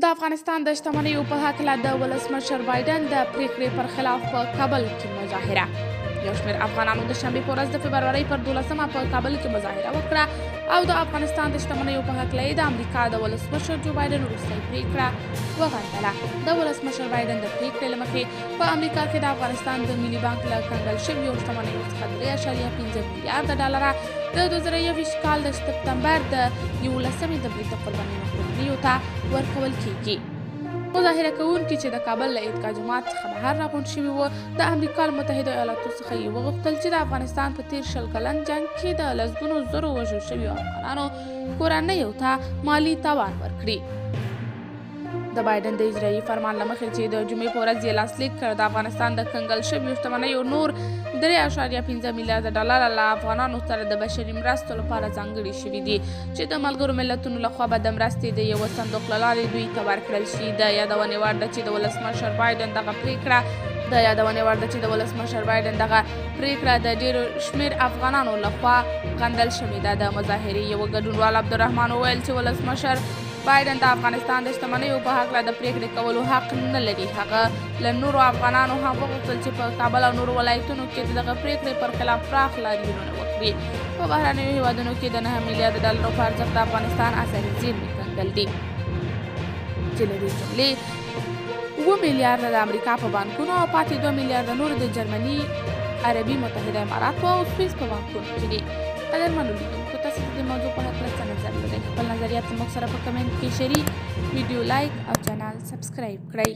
د افغانستان د شتمنیو په هکله د ولسمشر بایدن د پریکړې پر خلاف په کابل کې مظاهره. یو شمېر افغانانو د شنبې په ورځ د فبرورۍ پر 12مه په کابل کې مظاهره وکړه او د افغانستان د شتمنیو په هکله یې د امریکا د ولسمشر جو بایدن وروستۍ پریکړه وغندله. د ولسمشر بایدن د پریکړې له مخې په امریکا کې د افغانستان د ملي بانک له کنګل شویو شتمنیو څخه 3.5 میلیارده ډالره د 2021 کال د سپتمبر د 11مې د برید د قربانیو ته ورکول کیږي. مظاهره کوونکي چې د کابل له عیدګاه جومات څخه بهر راغونډ شوي وو د امریکا له متحده ایالاتو څخه یې وغوښتل چې د افغانستان په تیر 20 کلن جنګ کې د لسګونو زرو وژل شویو افغانانو کورنیو ته مالي تاوان ورکړي. د بایدن د اجرایي فرمان له مخې چې د جمعې په ورځ یې لاسلیک کړ د افغانستان د کنګل شویو شتمنیو نور 3.5 میلیارده ډالر له افغانانو سره د بشري مرستو لپاره ځانګړي شوي دي چې د ملګرو ملتونو لخوا به د مرستې د یوه صندوق له لارې دوی ته ورکړل شي. د یادونې وړ ده چې د ولسمشر بایدن دغه پریکړه د ډېرو شمېر افغانانو لخوا غندل شوې ده. د مظاهرې یوه ګډونوال عبدالرحمن وویل چې ولسمشر بایدن د افغانستان د شتمنیو په هکله د پریکړې کولو حق نه لري. هغه له نورو افغانانو هم وغوښتل چې په کابل او نورو ولایتونو کې د دغه پریکړې پر خلاف پراخ لاریونونه وکړي. په بهرنیو هیوادونو کې د 9 میلیارده ډالرو په ارزښت د افغانستان اثري زیرمې کنګل دي چې له دې جملې 7 میلیارده د امریکا په بانکونو او پاتې 2 میلیارده نور د جرمني، عربي متحده اماراتو او سویس په بانکونو کې دي. قدرمنو لیدونکو، تاسو د دې موضوع په هکله څه نظر لرئ؟ خپل نظریات زموږ سره په کمنټ کې شریک، ویډیو لایک او چینل سبسکرایب کړئ.